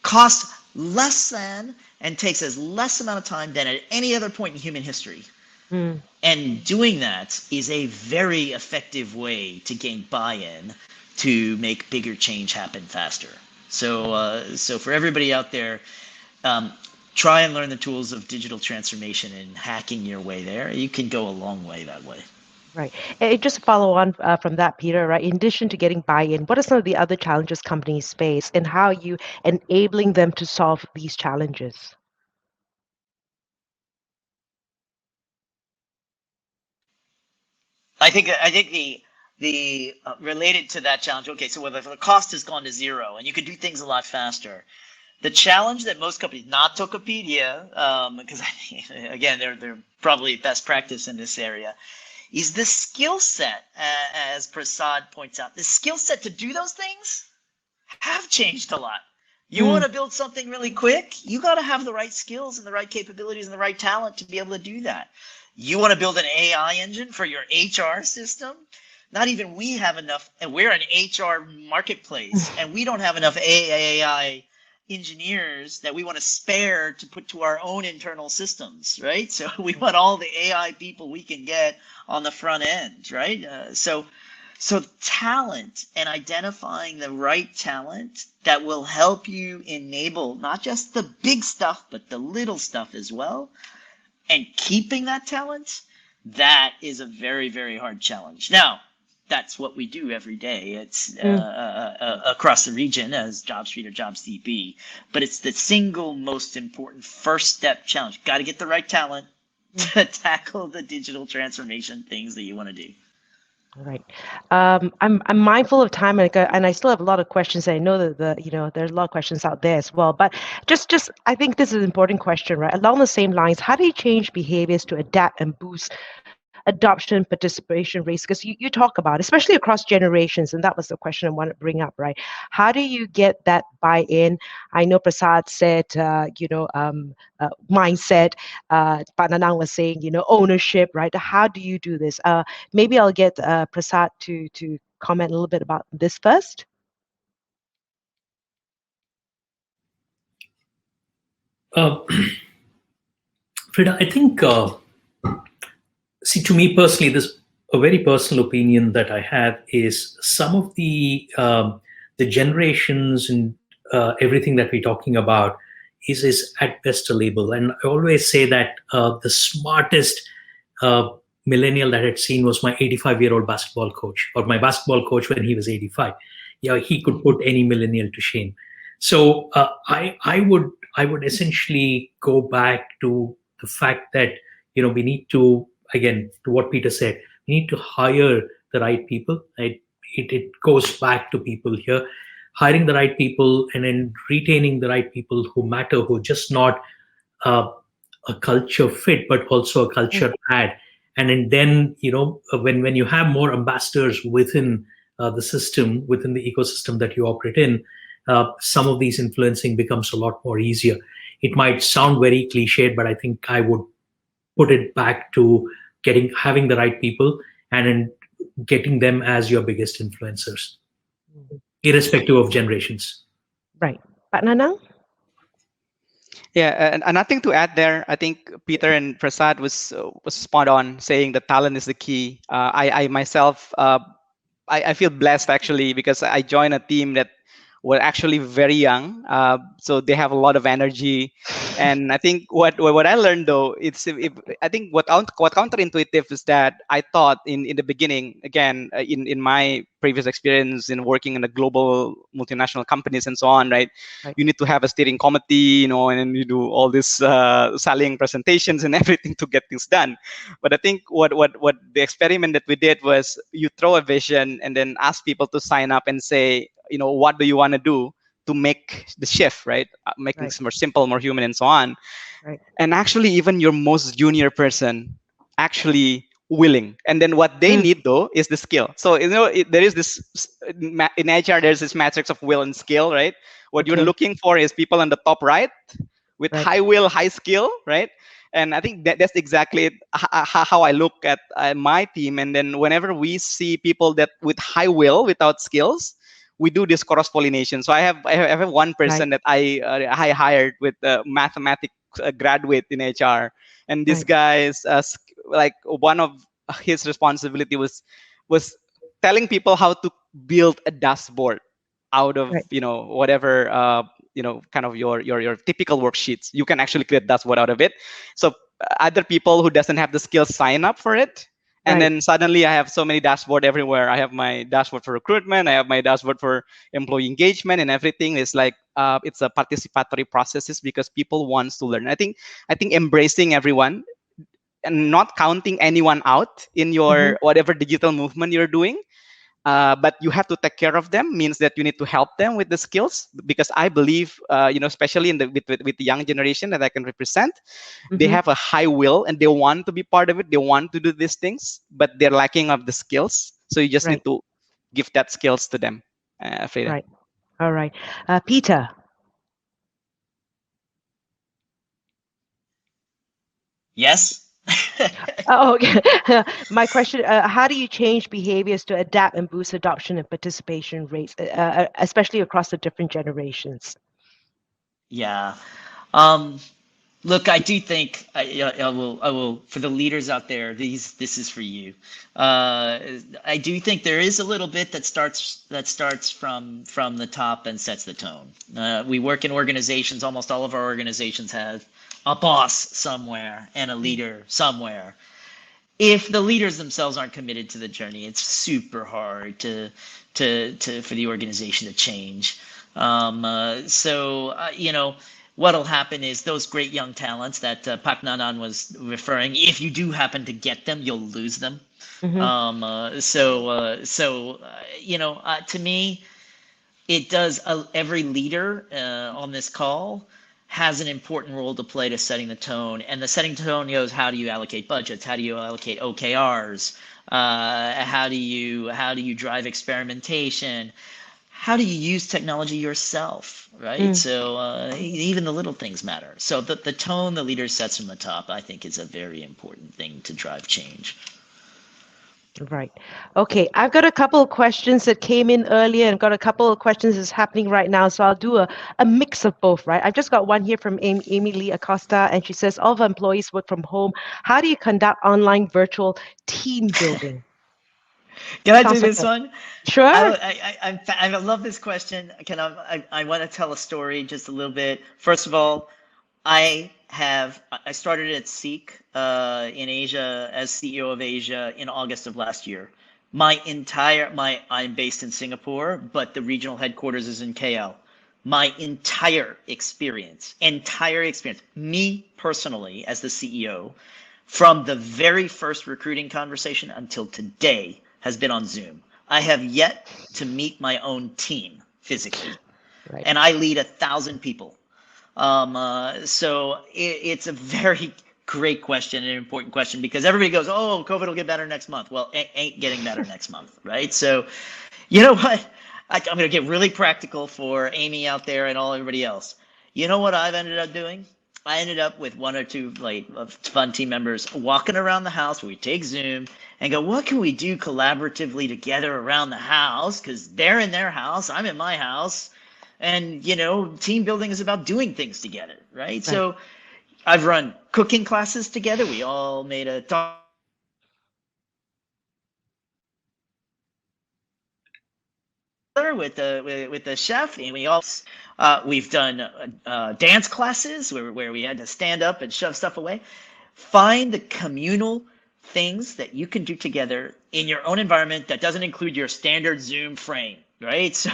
costs less than and takes as less amount of time than at any other point in human history. And doing that is a very effective way to gain buy-in to make bigger change happen faster. So for everybody out there, try and learn the tools of digital transformation and hacking your way there. You can go a long way that way. Right. And just to follow on from that, Peter, right, in addition to getting buy-in, what are some of the other challenges companies face, and how are you enabling them to solve these challenges? I think the related to that challenge, okay, so whether the cost has gone to zero and you could do things a lot faster, the challenge that most companies, not Tokopedia, because again, they're probably best practice in this area, is the skill set, as Prasad points out. The skill set to do those things have changed a lot. You want to build something really quick, you got to have the right skills and the right capabilities and the right talent to be able to do that. You want to build an AI engine for your HR system? Not even we have enough, and we're an HR marketplace, and we don't have enough AI engineers that we want to spare to put to our own internal systems, right? So we want all the AI people we can get on the front end, right? So talent and identifying the right talent that will help you enable not just the big stuff, but the little stuff as well. and keeping that talent, that is a very, very hard challenge. Now, that's what we do every day. It's across the region as JobStreet or JobsDB, but it's the single most important first step challenge. Got to get the right talent to tackle the digital transformation things that you want to do. All right. I'm mindful of time, and I still have a lot of questions. I know that there's a lot of questions out there as well. But just I think this is an important question, right? Along the same lines, how do you change behaviors to adapt and boost adoption participation rates? Because you talk about, especially across generations, and that was the question I wanted to bring up, right? How do you get that buy-in? I know Prasad said, mindset. Pak Nanang was saying, ownership, right? How do you do this? Maybe I'll get Prasad to comment a little bit about this first. Frida, I think, see, to me personally, this a very personal opinion that I have is some of the generations and everything that we're talking about is at best a label. And I always say that the smartest millennial that I'd seen was my 85-year-old basketball coach, or my basketball coach when he was 85. Yeah, he could put any millennial to shame. So I would essentially go back to the fact that we need to, again, to what Peter said, we need to hire the right people. It goes back to people here, hiring the right people and then retaining the right people who matter, who just not a culture fit, but also a culture add. And then when you have more ambassadors within the system, within the ecosystem that you operate in, some of these influencing becomes a lot more easier. It might sound very cliched, but I think I would put it back to having the right people and then getting them as your biggest influencers, irrespective of generations. Right. Pak Nanang? Yeah, and nothing to add there. I think Peter and Prasad was spot on, saying that talent is the key. I myself, I feel blessed actually, because I joined a team that were actually very young, so they have a lot of energy. And I think what I learned though, I think what counterintuitive is that I thought in the beginning, again, in my previous experience in working in the global multinational companies and so on, right? You need to have a steering committee, and then you do all this selling presentations and everything to get things done. But I think what the experiment that we did was you throw a vision and then ask people to sign up and say, what do you want to do to make the shift, right? Make things more simple, more human, and so on. Right. And actually, even your most junior person actually willing. And then what they need though is the skill. So there is this in HR. There's this matrix of will and skill, right? What you're looking for is people on the top right with high will, high skill, right? And I think that's exactly how I look at my team. And then whenever we see people that with high will without skills, we do this cross pollination. So I have one person that I hired with a mathematics graduate in HR, and this guy is like one of his responsibility was telling people how to build a dashboard out of whatever kind of your typical worksheets. You can actually create dashboard out of it. So other people who doesn't have the skills sign up for it. And then suddenly I have so many dashboard everywhere. I have my dashboard for recruitment. I have my dashboard for employee engagement, and everything is like it's a participatory processes because people wants to learn. I think embracing everyone and not counting anyone out in your whatever digital movement you're doing. But you have to take care of them, means that you need to help them with the skills, because I believe, especially with the young generation that I can represent, they have a high will and they want to be part of it. They want to do these things, but they're lacking of the skills. So you just need to give that skills to them, Frida. Right. All right. Peter. Yes. Okay. My question, how do you change behaviors to adapt and boost adoption and participation rates, especially across the different generations? Yeah. Look, I do think I will for the leaders out there, this is for you. I do think there is a little bit that starts from the top and sets the tone. We work in organizations, almost all of our organizations have a boss somewhere and a leader somewhere. If the leaders themselves aren't committed to the journey, it's super hard for the organization to change. What'll happen is those great young talents that Pak Nanan was referring, if you do happen to get them, you'll lose them. To me, it does. Every leader on this call has an important role to play to setting the tone, and the setting tone goes: how do you allocate budgets? How do you allocate OKRs? How do you drive experimentation? How do you use technology yourself, right? So even the little things matter. So the tone the leader sets from the top, I think, is a very important thing to drive change. Right. Okay. I've got a couple of questions that came in earlier and got a couple of questions that's happening right now. So I'll do a mix of both, right? I've just got one here from Amy Lee Acosta, and she says, all of our employees work from home. How do you conduct online virtual team building? Can I do this one? Sure. I love this question. I want to tell a story just a little bit. First of all, I started at Seek in Asia as CEO of Asia in August of last year. I'm based in Singapore, but the regional headquarters is in KL. My entire experience, me personally as the CEO, from the very first recruiting conversation until today, has been on Zoom. I have yet to meet my own team physically, right. And I lead 1,000 people. So it's a very great question and an important question, because everybody goes, oh, COVID will get better next month. Well, it ain't getting better next month, right? So you know what? I'm going to get really practical for Amy out there and everybody else. You know what I've ended up doing? I ended up with one or two fun team members walking around the house. We take Zoom and go, what can we do collaboratively together around the house? Because they're in their house, I'm in my house. And, team building is about doing things together, right? So I've run cooking classes together. We all made a with the chef, and we've done dance classes where we had to stand up and shove stuff away. Find the communal things that you can do together in your own environment that doesn't include your standard Zoom frame. Right. So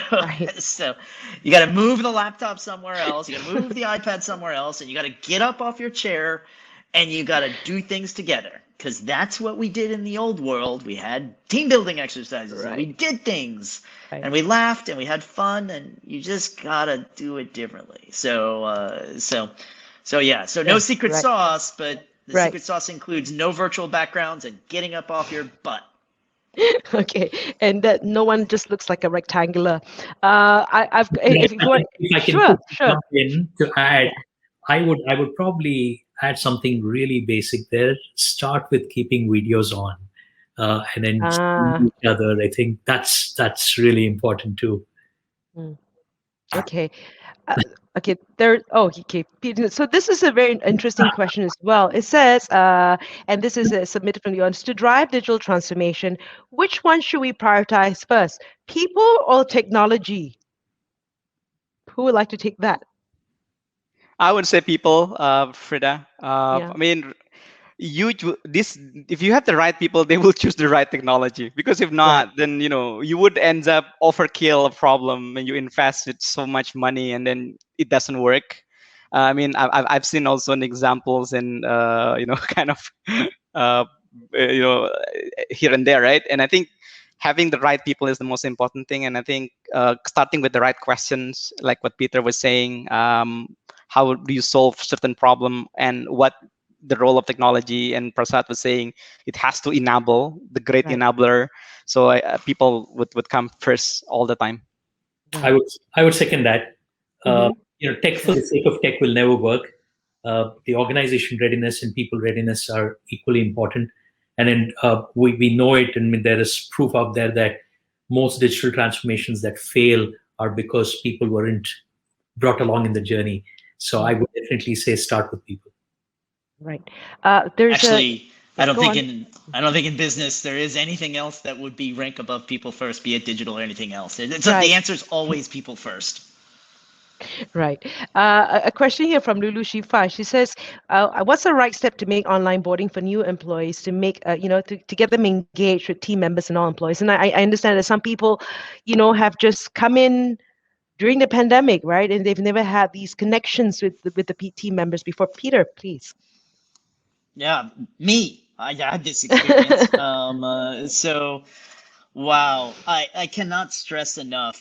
you got to move the laptop somewhere else. You got to move the iPad somewhere else, and you got to get up off your chair and you got to do things together, because that's what we did in the old world. We had team building exercises and we did things and we laughed and we had fun, and you just got to do it differently. So no secret sauce, but the secret sauce includes no virtual backgrounds and getting up off your butt. Okay, and that no one just looks like a rectangular. If I can jump in to add, I would probably add something really basic there. Start with keeping videos on, and then see each other. I think that's really important too. Okay. Okay, so this is a very interesting question as well. It says, and this is submitted from the audience, to drive digital transformation, which one should we prioritize first, people or technology? Who would like to take that? I would say people, Frida. I mean, if you have the right people, they will choose the right technology, because if not, then you would end up overkill a problem and you invest with so much money and then it doesn't work. I mean, I've seen also examples in kind of here and there, right? And I think having the right people is the most important thing. And I think starting with the right questions, like what Peter was saying, how do you solve certain problem, and what the role of technology, and Prasad was saying it has to enable, the great enabler. So people would come first all the time. I would second that. Tech for the sake of tech will never work. The organization readiness and people readiness are equally important. And then we know it, and there is proof out there that most digital transformations that fail are because people weren't brought along in the journey. So I would definitely say start with people. Right. Actually, I don't think in business there is anything else that would be rank above people first, be it digital or anything else. The answer is always people first. Right. A question here from Lulu Shifa. She says, "What's the right step to make online boarding for new employees to make, to get them engaged with team members and all employees?" And I understand that some people, have just come in during the pandemic, right? And they've never had these connections with the team members before. Peter, please. Yeah, me. I had this experience. So wow, I cannot stress enough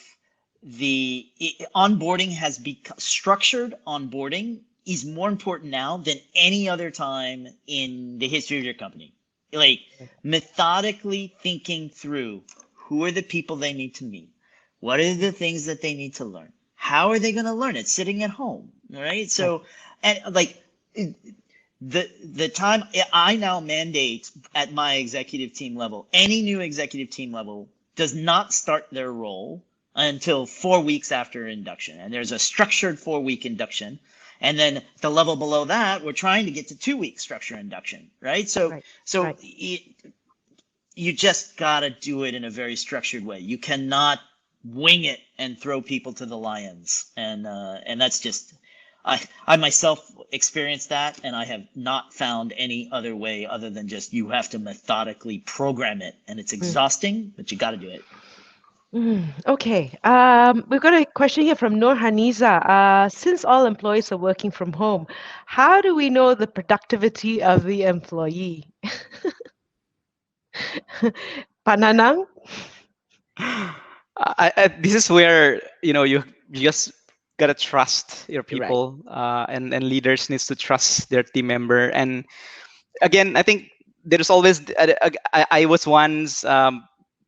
onboarding has become structured. Onboarding is more important now than any other time in the history of your company. Like methodically thinking through who are the people they need to meet, what are the things that they need to learn, how are they going to learn it sitting at home, right? So, and like the time I now mandate at my executive team level, any new executive team level does not start their role until 4 weeks after induction. And there's a structured 4-week induction. And then the level below that, we're trying to get to 2-week structured induction, right? So, you just got to do it in a very structured way. You cannot wing it and throw people to the lions. And that's just, I myself experienced that, and I have not found any other way other than just you have to methodically program it, and it's exhausting, but you got to do it. Okay. We've got a question here from Noor Haniza. Since all employees are working from home, how do we know the productivity of the employee? Pananang? This is where you just gotta trust your people, and leaders needs to trust their team member. And again, I think there's always I was once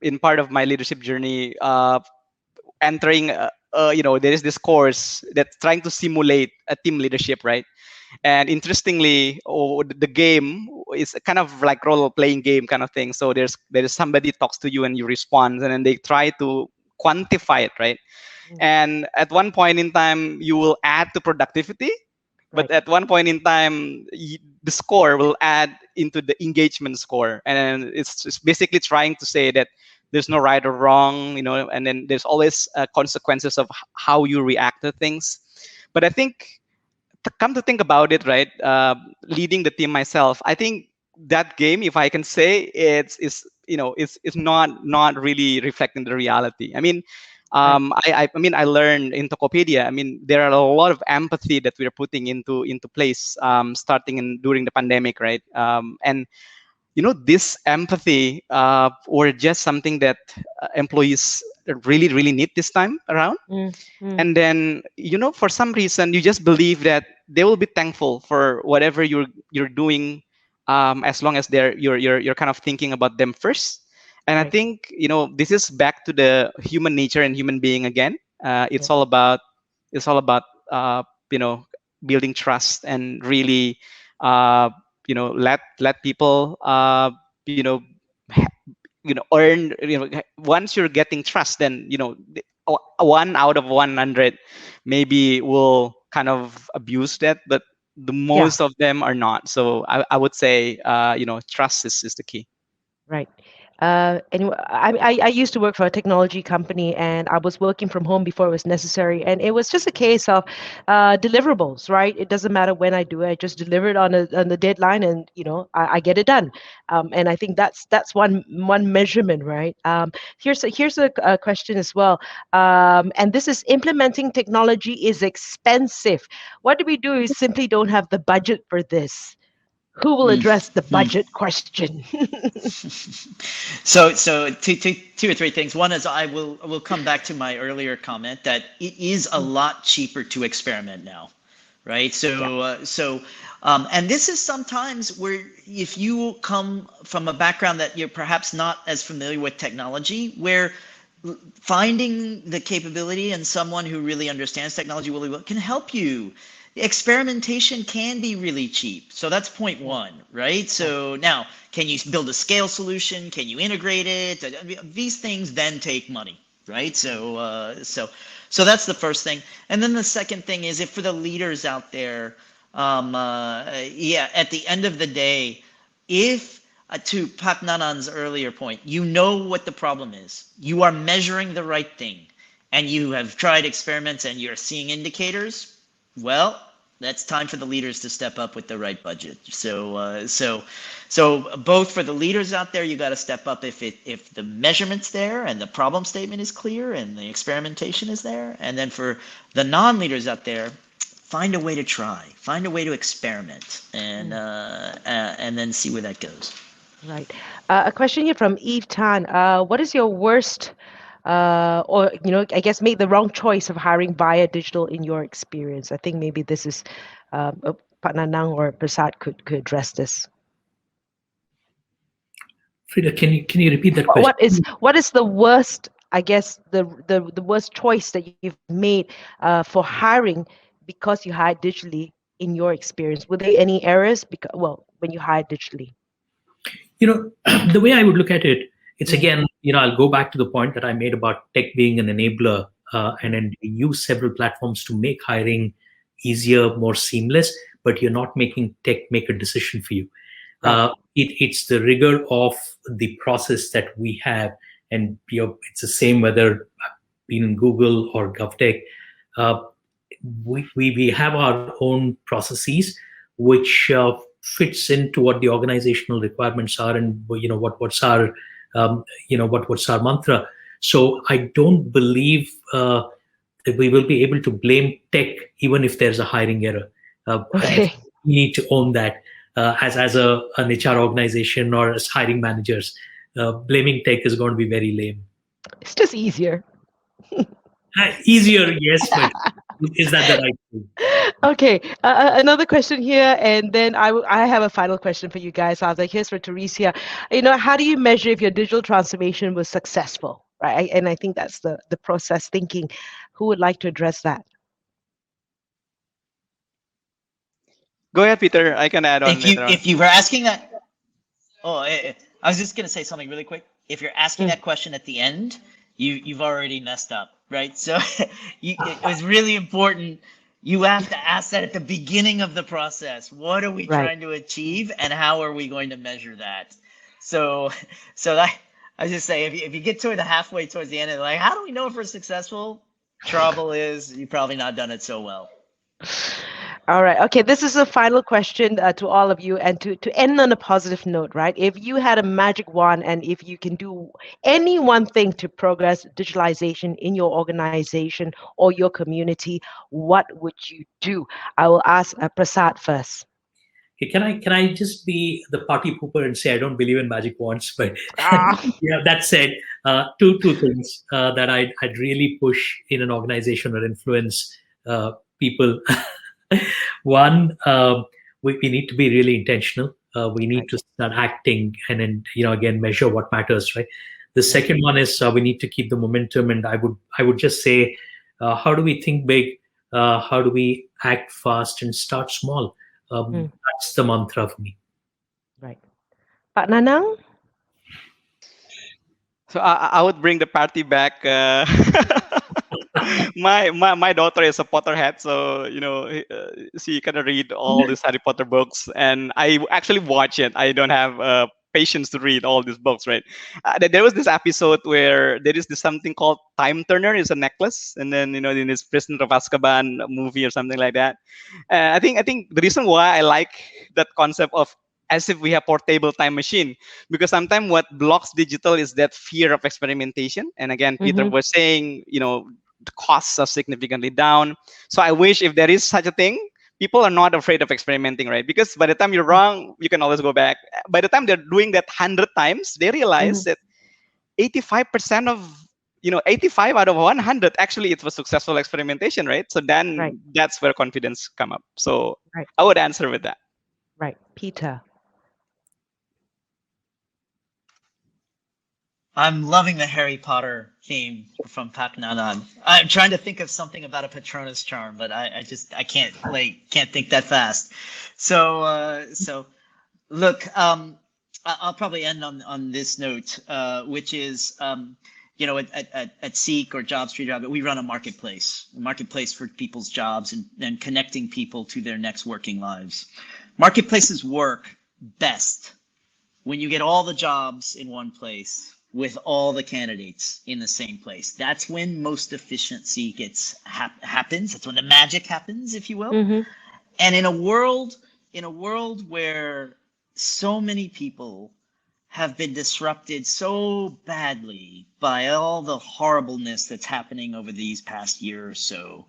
in part of my leadership journey entering there is this course that's trying to simulate a team leadership, right? And interestingly, the game is kind of like role playing game kind of thing. So there's somebody talks to you and you respond, and then they try to quantify it, right? And at one point in time, you will add to productivity, but at one point in time, the score will add into the engagement score. And it's basically trying to say that there's no right or wrong, and then there's always consequences of how you react to things. But I think, come to think about it, right, leading the team myself, I think that game, if I can say, it's not really reflecting the reality. I mean, I learned in Tokopedia. I mean, there are a lot of empathy that we're putting into place, starting during the pandemic, right? And this empathy or just something that employees really, really need this time around. And then, for some reason, you just believe that they will be thankful for whatever you're doing, as long as you're kind of thinking about them first. And I think, this is back to the human nature and human being again. It's all about building trust and really let people earn. Once you're getting trust, then 1 out of 100 maybe will kind of abuse that, but the most of them are not. So I would say trust is the key. Right. Anyway, I used to work for a technology company, and I was working from home before it was necessary. And it was just a case of deliverables, right? It doesn't matter when I do it; I just deliver it on the deadline, and I get it done. And I think that's one measurement, right? Here's a question as well, and this is: implementing technology is expensive. What do we do? We simply don't have the budget for this. Who will address the budget question? So two or three things. One is I will come back to my earlier comment that it is a lot cheaper to experiment now, right? So and this is sometimes where if you come from a background that you're perhaps not as familiar with technology, where finding the capability and someone who really understands technology really well can help you. Experimentation can be really cheap. So that's point one, right? So now, can you build a scale solution? Can you integrate it? These things then take money, right? So that's the first thing. And then the second thing is, if for the leaders out there, at the end of the day, if to Pak Nanan's earlier point, you know what the problem is, you are measuring the right thing, and you have tried experiments and you're seeing indicators, well, that's time for the leaders to step up with the right budget. So both for the leaders out there, you got to step up if the measurement's there and the problem statement is clear and the experimentation is there. And then for the non-leaders out there, find a way to try, find a way to experiment, and then see where that goes. Right. A question here from Eve Tan. What is your worst, or I guess, made the wrong choice of hiring via digital in your experience? I think maybe this is Partner Nang or Prasad could address this. Frida, can you repeat that question? What is the worst? I guess the worst choice that you've made for hiring because you hired digitally in your experience. Were there any errors? When you hired digitally. The way I would look at it, it's again, I'll go back to the point that I made about tech being an enabler, and then we use several platforms to make hiring easier, more seamless, but you're not making tech make a decision for you. Right. It's the rigor of the process that we have, and it's the same whether being in Google or GovTech. We have our own processes which fits into what the organizational requirements are, and what's our mantra. So I don't believe that we will be able to blame tech even if there's a hiring error. Okay. We need to own that as an HR organization or as hiring managers. Blaming tech is going to be very lame. It's just easier. Easier, yes, but is that the right thing? Okay, another question here, and then I have a final question for you guys. I was like, here's for Teresia. How do you measure if your digital transformation was successful, right? And I think that's the process thinking. Who would like to address that? Go ahead, Peter. I can add on. If you were asking that, I was just going to say something really quick. If you're asking that question at the end, you've already messed up, right? So it was really important. You have to ask that at the beginning of the process. What are we trying to achieve, and how are we going to measure that? So that, I just say, if you get to the halfway towards the end, and like, how do we know if we're successful? Trouble is, you've probably not done it so well. All right. Okay. This is a final question to all of you, and to end on a positive note, right? If you had a magic wand, and if you can do any one thing to progress digitalization in your organization or your community, what would you do? I will ask Prasad first. Okay, can I just be the party pooper and say I don't believe in magic wands? But that said, two things that I'd really push in an organization or influence people. One, we need to be really intentional. We need to start acting, and then again measure what matters, right? The second one is we need to keep the momentum, and I would just say, how do we think big? How do we act fast and start small? That's the mantra for me. Right. Pak Nanang? So I would bring the party back. My daughter is a Potterhead, so she kind of read all these Harry Potter books, and I actually watch it. I don't have patience to read all these books, right? There was this episode where there is this something called Time Turner. It's a necklace, and then in this Prisoner of Azkaban movie or something like that. I think the reason why I like that concept of as if we have portable time machine, because sometimes what blocks digital is that fear of experimentation. And again, Peter was saying, the costs are significantly down. So I wish if there is such a thing, people are not afraid of experimenting, right? Because by the time you're wrong, you can always go back. By the time they're doing that 100 times, they realize that 85% of 85 out of 100 actually it was successful experimentation, right? So then that's where confidence come up. So I would answer with that. Right. Peter. I'm loving the Harry Potter theme from Pak Nanan. I'm trying to think of something about a Patronus charm, but I can't think that fast. So look, I'll probably end on this note, which is at Seek or JobStreet, we run a marketplace for people's jobs and connecting people to their next working lives. Marketplaces work best when you get all the jobs in one place. with all the candidates in the same place. That's when most efficiency happens. That's when the magic happens, if you will. Mm-hmm. And in a world where so many people have been disrupted so badly by all the horribleness that's happening over these past year or so,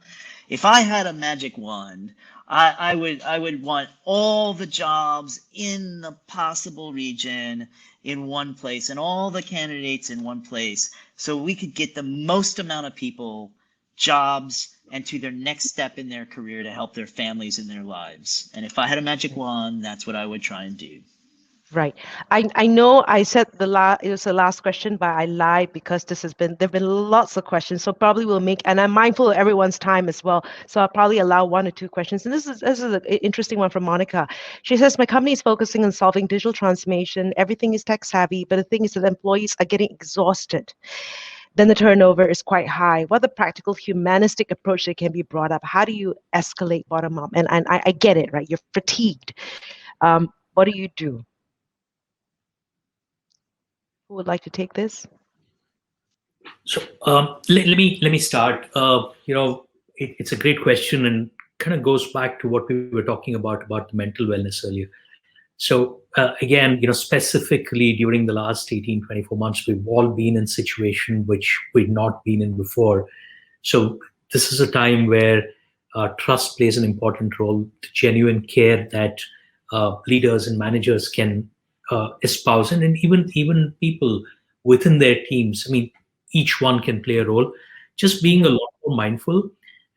if I had a magic wand, I would want all the jobs in the possible region in one place and all the candidates in one place, so we could get the most amount of people jobs and to their next step in their career to help their families and their lives. And if I had a magic wand, that's what I would try and do. Right. I know I said it was the last question, but I lied because there've been lots of questions. So probably we'll make, and I'm mindful of everyone's time as well. So I'll probably allow 1 or 2 questions. And this is an interesting one from Monica. She says, my company is focusing on solving digital transformation. Everything is tech savvy, but the thing is that employees are getting exhausted. Then the turnover is quite high. What are the practical humanistic approach that can be brought up? How do you escalate bottom up? And I get it, right? You're fatigued. What do you do? Who would like to take this? So let me start. It's a great question and kind of goes back to what we were talking about the mental wellness earlier. So again, specifically during the last 18, 24 months, we've all been in a situation which we'd not been in before. So this is a time where trust plays an important role, the genuine care that leaders and managers can espouse, and even people within their teams. I mean, each one can play a role. Just being a lot more mindful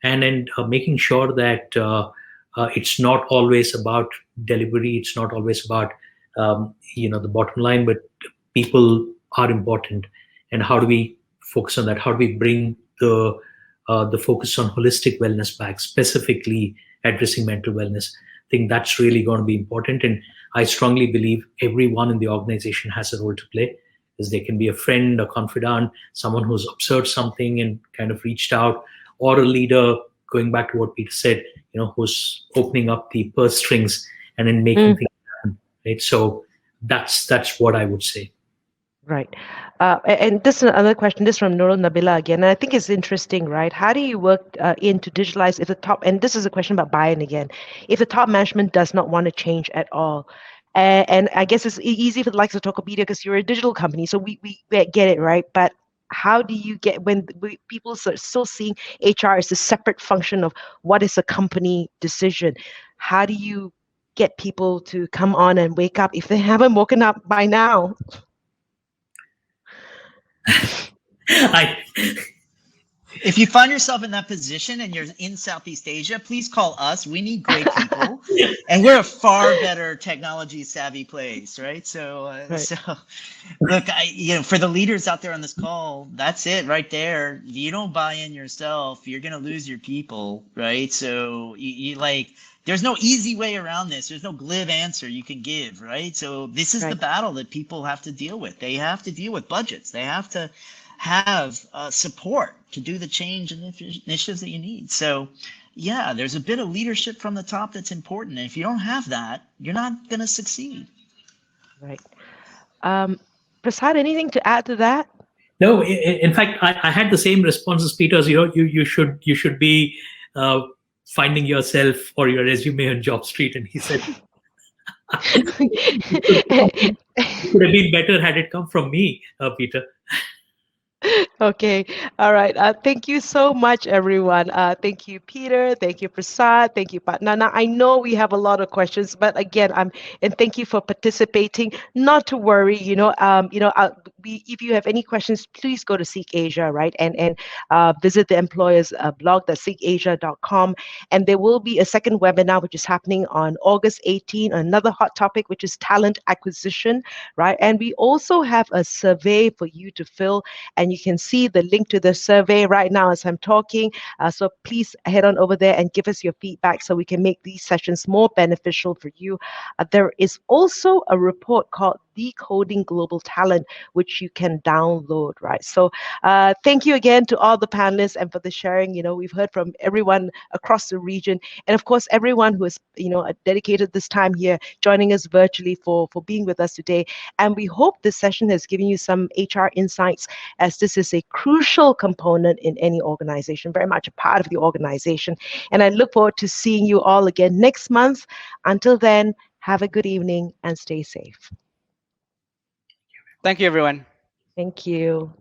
and making sure that it's not always about delivery. It's not always about the bottom line, but people are important. And how do we focus on that? How do we bring the focus on holistic wellness back, specifically addressing mental wellness? I think that's really going to be important. And I strongly believe everyone in the organization has a role to play, because they can be a friend, a confidant, someone who's observed something and kind of reached out, or a leader, going back to what Peter said, who's opening up the purse strings and then making things happen. Right. So that's what I would say. Right. And this is another question, this from Nurul Nabila again, and I think it's interesting, right? How do you work in to digitalize if the top, and this is a question about buy-in again, if the top management does not want to change at all? And I guess it's easy for the likes of Tokopedia because you're a digital company, so we get it, right? But how do you get, when people are still seeing HR as a separate function of what is a company decision, how do you get people to come on and wake up if they haven't woken up by now? If you find yourself in that position and you're in Southeast Asia, please call us. We need great people, and we're a far better technology savvy place, right? So, so look, for the leaders out there on this call, that's it right there. If you don't buy in yourself, you're gonna lose your people, right? So there's no easy way around this. There's no glib answer you can give, right? So this is the battle that people have to deal with. They have to deal with budgets. They have to have support to do the change and initiatives that you need. So yeah, there's a bit of leadership from the top that's important. And if you don't have that, you're not going to succeed. Right. Prasad, anything to add to that? No, in fact, I had the same response as Peter's. You should be finding yourself or your resume on JobStreet. And he said, it could have been better had it come from me, Peter. Okay. All right. Thank you so much, everyone. Thank you, Peter. Thank you, Prasad. Thank you, Patnana. I know we have a lot of questions, but again, and thank you for participating. Not to worry. If you have any questions, please go to Seek Asia, right, and visit the employer's blog, that's seekasia.com. And there will be a second webinar which is happening on August 18. Another hot topic, which is talent acquisition, right? And we also have a survey for you to fill, and you can see the link to the survey right now as I'm talking. So please head on over there and give us your feedback so we can make these sessions more beneficial for you. There is also a report called Decoding Global Talent, which you can download, right? So thank you again to all the panelists and for the sharing. We've heard from everyone across the region, and of course, everyone who has, dedicated this time here, joining us virtually for being with us today. And we hope this session has given you some HR insights, as this is a crucial component in any organization, very much a part of the organization. And I look forward to seeing you all again next month. Until then, have a good evening and stay safe. Thank you, everyone. Thank you.